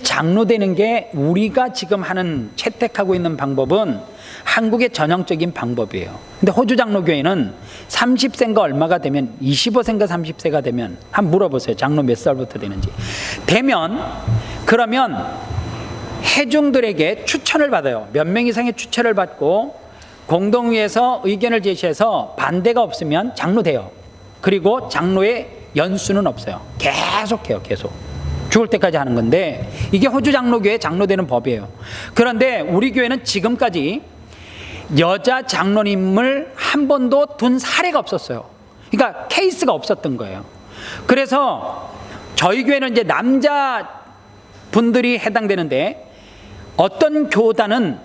장로 되는 게 우리가 지금 채택하고 있는 방법은 한국의 전형적인 방법이에요. 근데 호주 장로교회는 30세인가 얼마가 되면, 25세인가 30세가 되면, 한번 물어보세요. 장로 몇 살부터 되는지. 그러면 회중들에게 추천을 받아요. 몇 명 이상의 추천을 받고 공동회에서 의견을 제시해서 반대가 없으면 장로 돼요. 그리고 장로의 연수는 없어요. 계속해요. 계속. 죽을 때까지 하는 건데, 이게 호주 장로교회 장로되는 법이에요. 그런데 우리 교회는 지금까지 여자 장로님을 한 번도 둔 사례가 없었어요. 그러니까 케이스가 없었던 거예요. 그래서 저희 교회는 이제 남자 분들이 해당되는데, 어떤 교단은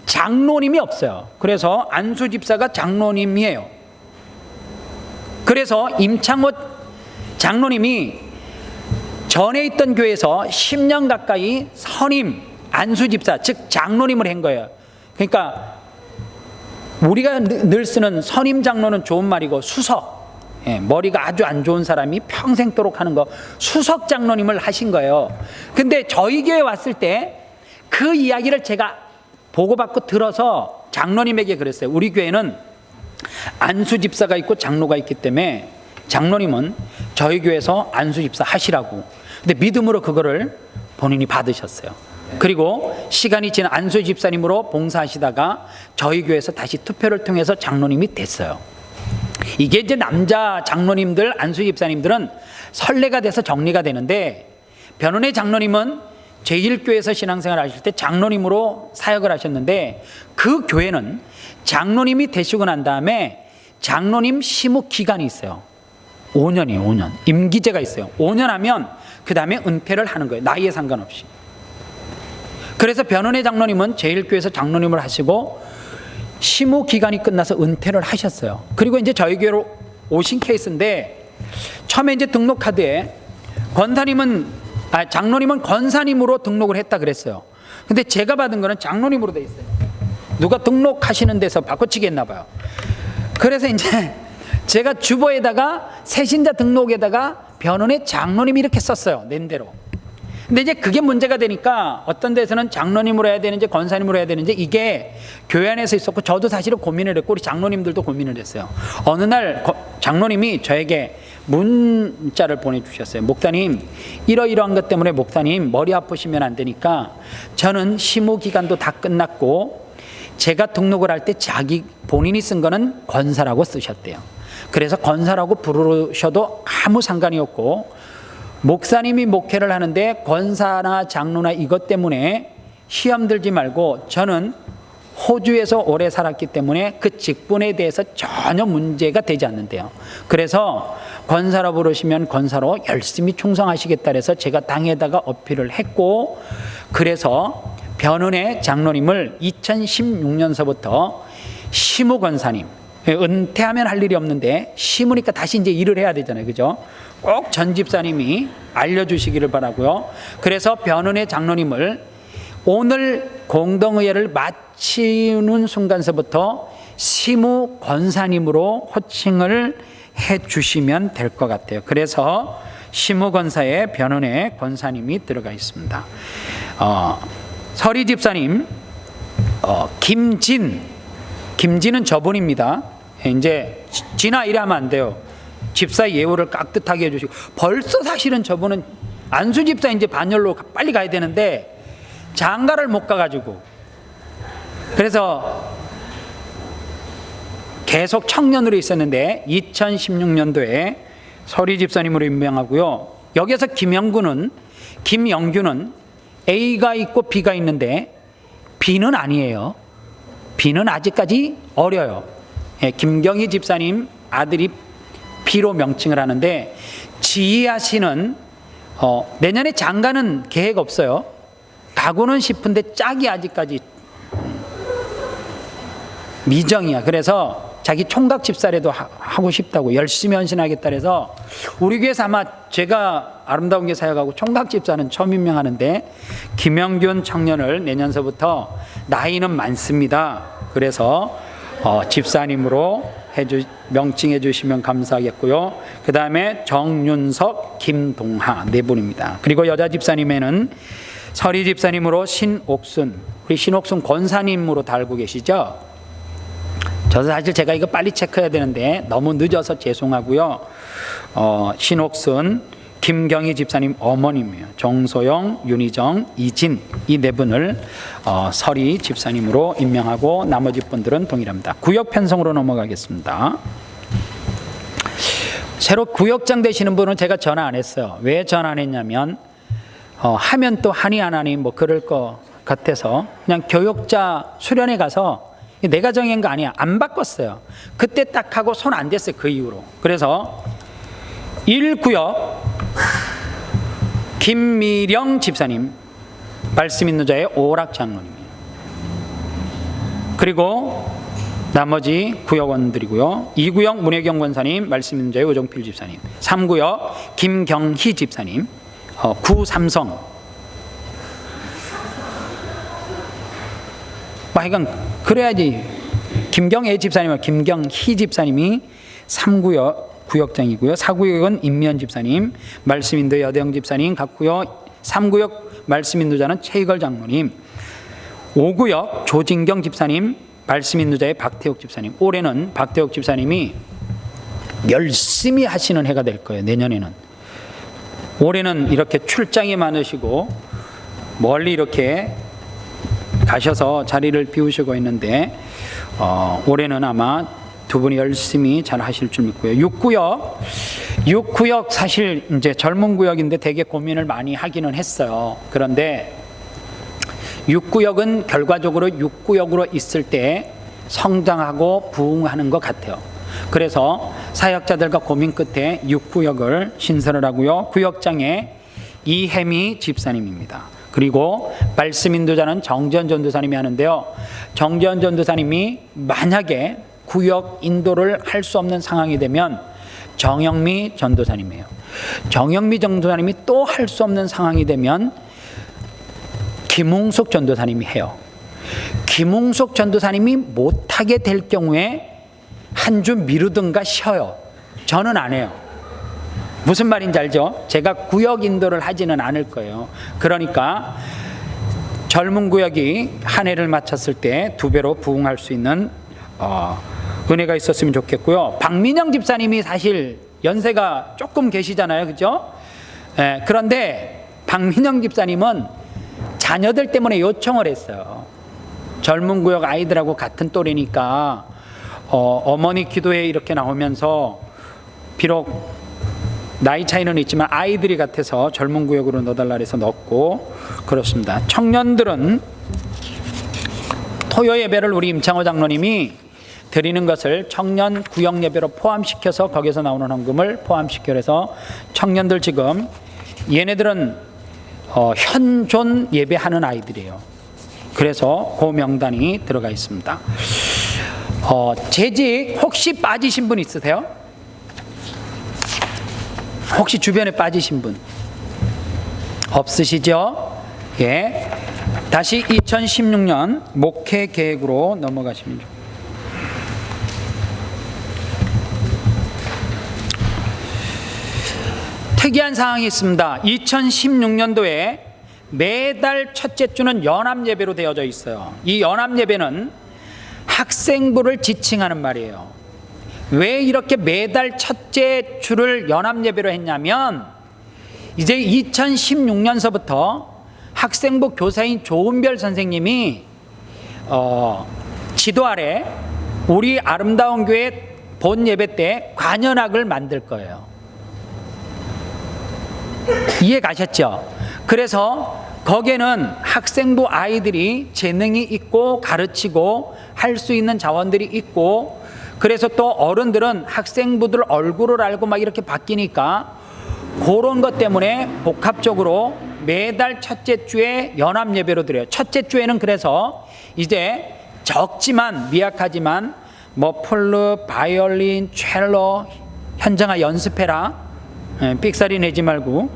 장로님이 없어요. 그래서 안수 집사가 장로님이에요. 그래서 임창호 장로님이 전에 있던 교회에서 10년 가까이 선임, 안수 집사, 즉 장로님을 한 거예요. 그러니까 우리가 늘 쓰는 선임 장로는 좋은 말이고, 수석, 머리가 아주 안 좋은 사람이 평생도록 하는 거, 수석 장로님을 하신 거예요. 근데 저희 교회 왔을 때 그 이야기를 제가 보고받고 들어서 장로님에게 그랬어요. 우리 교회는 안수 집사가 있고 장로가 있기 때문에 장로님은 저희 교회에서 안수 집사 하시라고. 근데 믿음으로 그거를 본인이 받으셨어요. 그리고 시간이 지난 안수 집사님으로 봉사하시다가 저희 교회에서 다시 투표를 통해서 장로님이 됐어요. 이게 이제 남자 장로님들, 안수 집사님들은 선례가 돼서 정리가 되는데, 변원의 장로님은 제1교회에서 신앙생활 하실 때 장로님으로 사역을 하셨는데, 그 교회는 장로님이 되시고 난 다음에 장로님 심무 기간이 있어요. 5년이에요. 5년. 임기제가 있어요. 5년 하면 그 다음에 은퇴를 하는 거예요. 나이에 상관없이. 그래서 변원의 장로님은 제1교회에서 장로님을 하시고 심무 기간이 끝나서 은퇴를 하셨어요. 그리고 이제 저희 교회로 오신 케이스인데, 처음에 이제 등록 카드에 장로님은 권사님으로 등록을 했다 그랬어요. 근데 제가 받은 거는 장로님으로 돼 있어요. 누가 등록하시는 데서 바꿔치기 했나 봐요. 그래서 이제 제가 주보에다가 새신자 등록에다가 변원의 장로님 이렇게 썼어요. 낸대로. 근데 이제 그게 문제가 되니까 어떤 데서는 장로님으로 해야 되는지 권사님으로 해야 되는지, 이게 교회 안에서 있었고, 저도 사실은 고민을 했고 우리 장로님들도 고민을 했어요. 어느 날 장로님이 저에게 문자를 보내주셨어요. 목사님, 이러이러한 것 때문에 목사님 머리 아프시면 안 되니까, 저는 심무 기간도 다 끝났고 제가 등록을 할 때 본인이 쓴 거는 권사라고 쓰셨대요. 그래서 권사라고 부르셔도 아무 상관이 없고, 목사님이 목회를 하는데 권사나 장로나 이것 때문에 시험 들지 말고, 저는 호주에서 오래 살았기 때문에 그 직분에 대해서 전혀 문제가 되지 않는데요. 그래서 권사라 부르시면 권사로 열심히 충성하시겠다 해서 제가 당에다가 어필을 했고, 그래서 변은혜 장로님을 2016년서부터 심무 권사님, 은퇴하면 할 일이 없는데 심으니까 다시 이제 일을 해야 되잖아요. 그죠? 꼭 전 집사님이 알려주시기를 바라고요. 그래서 변은혜 장로님을 오늘 공동의회를 마치는 순간서부터 심무 권사님으로 호칭을 해 주시면 될 것 같아요. 그래서 심무 권사에 변은혜 권사님이 들어가 있습니다. 서리 집사님, 김진은 저분입니다. 이제 진아 이러면 안 돼요. 집사 예우를 깍듯하게 해주시고, 벌써 사실은 저분은 안수 집사 이제 반열로 빨리 가야 되는데 장가를 못 가가지고, 그래서 계속 청년으로 있었는데 2016년도에 서리 집사님으로 임명하고요. 여기서 김영규는 A가 있고 B가 있는데 B는 아니에요. B는 아직까지 어려요. 김경희 집사님 아들이 B로 명칭을 하는데, 지희아 씨는 내년에 장가는 계획 없어요. 가고는 싶은데 짝이 아직까지 미정이야. 그래서 자기 총각 집사라도 하고 싶다고, 열심히 헌신하겠다 해서 우리 교회에서 아마 제가 아름다운 게 사역하고 총각 집사는 처음 임명하는데, 김영균 청년을 내년서부터, 나이는 많습니다. 그래서 집사님으로 명칭해 주시면 감사하겠고요. 그 다음에 정윤석, 김동하 네 분입니다. 그리고 여자 집사님에는 서리 집사님으로 신옥순, 우리 신옥순 권사님으로 다 알고 계시죠? 저도 사실 제가 이거 빨리 체크해야 되는데 너무 늦어서 죄송하고요. 신옥순, 김경희 집사님 어머님이에요. 정소영, 윤희정, 이진, 이 네 분을 서리 집사님으로 임명하고 나머지 분들은 동일합니다. 구역 편성으로 넘어가겠습니다. 새로 구역장 되시는 분은 제가 전화 안 했어요. 왜 전화 안 했냐면 하면 또 하니 안 하니 뭐 그럴 것 같아서 그냥 교역자 수련회 가서 내가 정한 거 아니야. 안 바꿨어요. 그때 딱 하고 손 안 댔어요. 그 이후로. 그래서 1구역 김미령 집사님, 말씀 있는 자의 오락 장로님이에요. 그리고 나머지 구역원들이고요. 2구역 문혜경 권사님, 말씀 있는 자의 오정필 집사님. 3구역 김경희 집사님, 구삼성. 하여간 그래야지. 김경애 집사님과 김경희 집사님이 3구역 구역장이고요. 4구역은 임미연 집사님, 말씀 인도 여대영 집사님 같고요. 3구역 말씀 인도자는 최희걸 장로님, 5구역 조진경 집사님, 말씀 인도자의 박태욱 집사님. 올해는 박태욱 집사님이 열심히 하시는 해가 될 거예요. 내년에는. 올해는 이렇게 출장이 많으시고 멀리 이렇게 가셔서 자리를 비우시고 있는데 올해는 아마 두 분이 열심히 잘 하실 줄 믿고요. 6구역 사실 이제 젊은 구역인데 되게 고민을 많이 하기는 했어요. 그런데 6구역은 결과적으로 6구역으로 있을 때 성장하고 부흥하는 것 같아요. 그래서 사역자들과 고민 끝에 6구역을 신설을 하고요. 구역장에 이혜미 집사님입니다. 그리고 말씀 인도자는 정지현 전도사님이 하는데요. 정지현 전도사님이 만약에 구역 인도를 할 수 없는 상황이 되면 정영미 전도사님이에요. 정영미 전도사님이 또 할 수 없는 상황이 되면 김웅숙 전도사님이 해요. 김웅숙 전도사님이 못하게 될 경우에 한 주 미루든가 쉬어요. 저는 안 해요. 무슨 말인지 알죠? 제가 구역 인도를 하지는 않을 거예요. 그러니까 젊은 구역이 한 해를 마쳤을 때 2배로 부흥할 수 있는 은혜가 있었으면 좋겠고요. 박민영 집사님이 사실 연세가 조금 계시잖아요. 그죠? 그런데 박민영 집사님은 자녀들 때문에 요청을 했어요. 젊은 구역 아이들하고 같은 또래니까 어머니 기도에 이렇게 나오면서 비록 나이 차이는 있지만 아이들이 같아서 젊은 구역으로 넣어달라 해서 넣었고 그렇습니다. 청년들은 토요 예배를 우리 임창호 장로님이 드리는 것을 청년 구역 예배로 포함시켜서 거기서 나오는 헌금을 포함시켜 해서 청년들 지금 얘네들은 현존 예배하는 아이들이에요. 그래서 그 명단이 들어가 있습니다. 재직 혹시 빠지신 분 있으세요? 혹시 주변에 빠지신 분 없으시죠? 예. 다시 2016년 목회 계획으로 넘어가시면 좋겠습니다. 특이한 사항이 있습니다. 2016년도에 매달 첫째 주는 연합예배로 되어져 있어요. 이 연합예배는 학생부를 지칭하는 말이에요. 왜 이렇게 매달 첫째 주를 연합예배로 했냐면 이제 2016년서부터 학생부 교사인 조은별 선생님이 지도 아래 우리 아름다운 교회 본 예배 때 관현악을 만들 거예요. 이해 가셨죠? 그래서 거기에는 학생부 아이들이 재능이 있고 가르치고 할 수 있는 자원들이 있고 그래서 또 어른들은 학생부들 얼굴을 알고 막 이렇게 바뀌니까 그런 것 때문에 복합적으로 매달 첫째 주에 연합 예배로 드려요. 첫째 주에는 그래서 이제 적지만 미약하지만 뭐 플룻, 바이올린, 첼로, 현정아 연습해라. 삑사리 내지 말고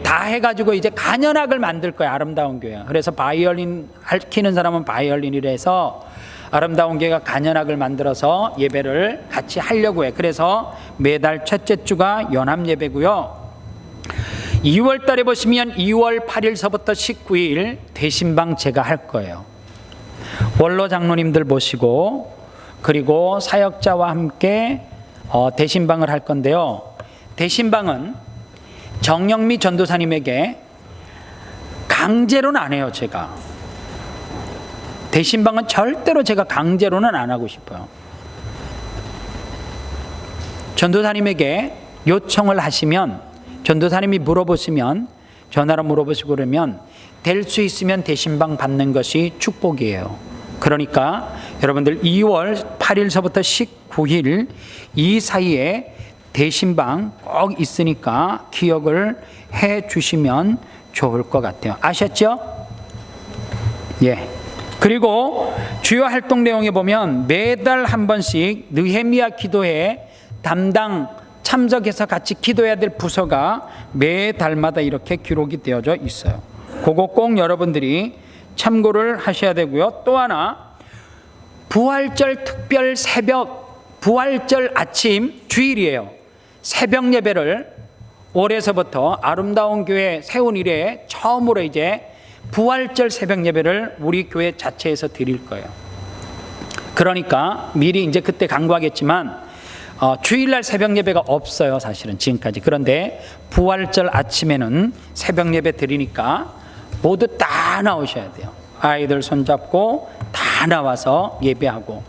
다 해가지고 이제 간현악을 만들 거예요. 아름다운 교회. 그래서 바이올린 키는 사람은 바이올린이라 해서 아름다운 교회가 간현악을 만들어서 예배를 같이 하려고 해. 그래서 매달 첫째 주가 연합 예배고요. 2월 달에 보시면 2월 8일서부터 19일 대신방 제가 할 거예요. 원로 장로님들 모시고 그리고 사역자와 함께 대신방을 할 건데요. 대신방은 정영미 전도사님에게 강제로는 안 해요. 제가 대신방은 절대로 제가 강제로는 안 하고 싶어요. 전도사님에게 요청을 하시면, 전도사님이 물어보시면, 전화로 물어보시고 그러면 될 수 있으면 대신방 받는 것이 축복이에요. 그러니까 여러분들 2월 8일서부터 19일 이 사이에 대신방 꼭 있으니까 기억을 해 주시면 좋을 것 같아요. 아셨죠? 예. 그리고 주요 활동 내용에 보면 매달 한 번씩 느헤미야 기도회 담당 참석해서 같이 기도해야 될 부서가 매달마다 이렇게 기록이 되어져 있어요. 그거 꼭 여러분들이 참고를 하셔야 되고요. 또 하나, 부활절 특별 새벽, 부활절 아침 주일이에요. 새벽 예배를 올해서부터 아름다운 교회 세운 이래 처음으로 이제 부활절 새벽 예배를 우리 교회 자체에서 드릴 거예요. 그러니까 미리 이제 그때 강구하겠지만 주일날 새벽 예배가 없어요. 사실은 지금까지. 그런데 부활절 아침에는 새벽 예배 드리니까 모두 다 나오셔야 돼요. 아이들 손잡고 다 나와서 예배하고,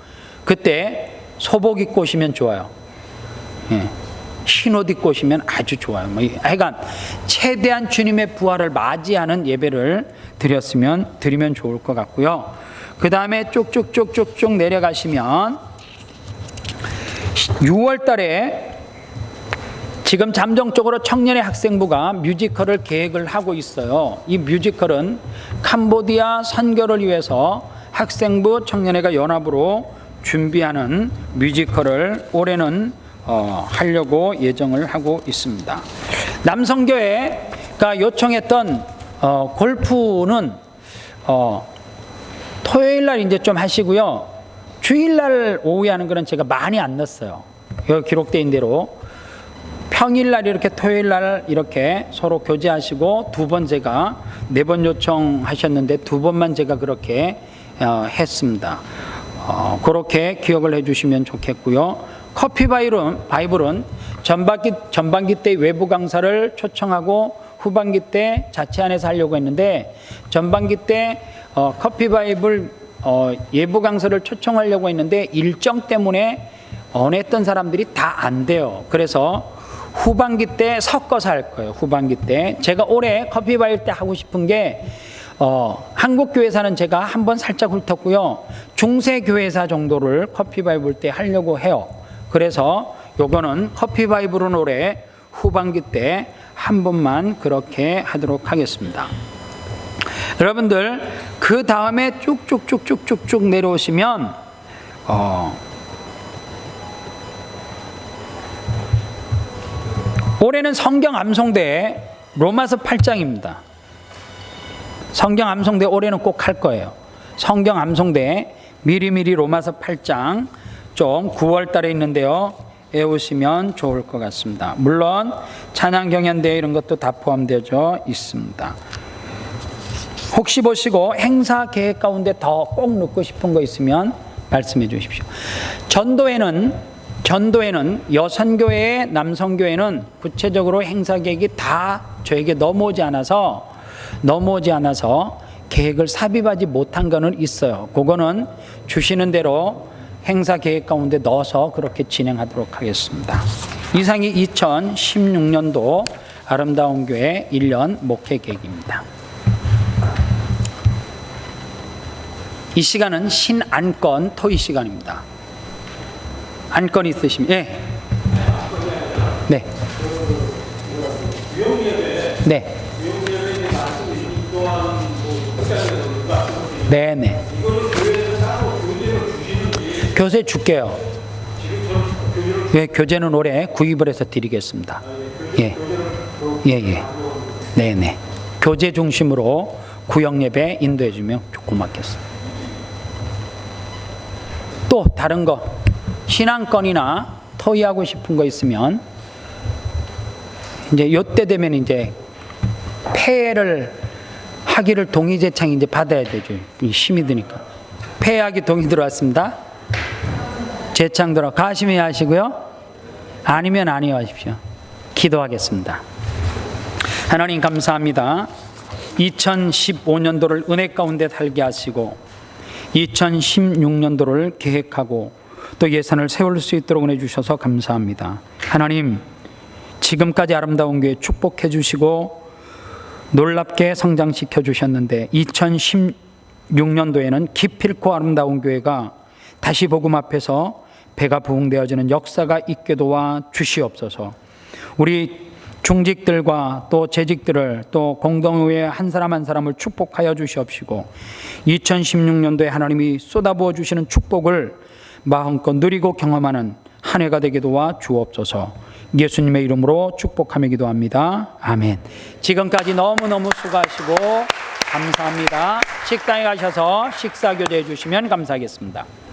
그때 소복 입고 오시면 좋아요. 예. 흰옷 입고 오시면 아주 좋아요. 하여간 최대한 주님의 부활을 맞이하는 예배를 드리면 좋을 것 같고요. 그 다음에 쭉쭉쭉쭉쭉 내려가시면 6월 달에 지금 잠정적으로 청년의 학생부가 뮤지컬을 계획을 하고 있어요. 이 뮤지컬은 캄보디아 선교를 위해서 학생부 청년회가 연합으로 준비하는 뮤지컬을 올해는 하려고 예정을 하고 있습니다. 남성교회가 요청했던 골프는 토요일 날 이제 좀 하시고요. 주일날 오후에 하는 거는 제가 많이 안 넣었어요. 여기 기록된 대로 평일날 이렇게 토요일날 이렇게 서로 교제하시고, 2번 제가 4번 요청하셨는데 2번만 제가 그렇게 했습니다. 그렇게 기억을 해주시면 좋겠고요. 커피 바이블은 전반기 때 외부 강사를 초청하고 후반기 때 자체 안에서 하려고 했는데, 전반기 때 커피 바이블 예부 강사를 초청하려고 했는데 일정 때문에 원했던 사람들이 다 안 돼요. 그래서 후반기 때 섞어서 할 거예요. 후반기 때 제가 올해 커피 바이블 때 하고 싶은 게 한국교회사는 제가 한번 살짝 훑었고요. 중세교회사 정도를 커피 바이블 때 하려고 해요. 그래서 요거는 커피 바이블은 올해 후반기 때 한 번만 그렇게 하도록 하겠습니다. 여러분들 그 다음에 쭉쭉쭉쭉쭉쭉 내려오시면 올해는 성경 암송대 로마서 8장입니다. 성경 암송대 올해는 꼭 할 거예요. 성경 암송대 미리미리 로마서 8장 좀 9월 달에 있는데요. 외우시면 좋을 것 같습니다. 물론 찬양 경연대회 이런 것도 다 포함되어 있습니다. 혹시 보시고 행사 계획 가운데 더 꼭 넣고 싶은 거 있으면 말씀해 주십시오. 전도회는 여선교회, 남성교회는 구체적으로 행사 계획이 다 저에게 넘어오지 않아서 계획을 삽입하지 못한 거는 있어요. 그거는 주시는 대로 행사 계획 가운데 넣어서 그렇게 진행하도록 하겠습니다. 이상이 2016년도 아름다운 교회 1년 목회 계획입니다. 이 시간은 신안건 토의 시간입니다. 안건 있으시면 네. 네네. 교재 줄게요. 예, 교재는 올해 구입을 해서 드리겠습니다. 네네. 교재 중심으로 구역 예배 인도해 주면 고맙겠습니다. 또 다른 거 신앙건이나 토의하고 싶은 거 있으면 이제 요때 되면 이제 폐를 하기를 동의 제창 이제 받아야 되죠. 힘이 드니까. 폐하기 동의 들어왔습니다. 제창 들어 가심히 하시고요. 아니면 아니요 하십시오. 기도하겠습니다. 하나님 감사합니다. 2015년도를 은혜 가운데 살게 하시고 2016년도를 계획하고 또 예산을 세울 수 있도록 은혜 주셔서 감사합니다. 하나님, 지금까지 아름다운 교회 축복해 주시고 놀랍게 성장시켜 주셨는데 2016년도에는 기필코 아름다운 교회가 다시 복음 앞에서 배가 부흥되어지는 역사가 있게 도와 주시옵소서. 우리 중직들과 또 재직들을 또 공동의회 한 사람 한 사람을 축복하여 주시옵시고 2016년도에 하나님이 쏟아부어 주시는 축복을 마음껏 누리고 경험하는 한 해가 되게 도와 주옵소서. 예수님의 이름으로 축복하며 기도합니다. 아멘. 지금까지 너무너무 수고하시고 감사합니다. 식당에 가셔서 식사 교제해 주시면 감사하겠습니다.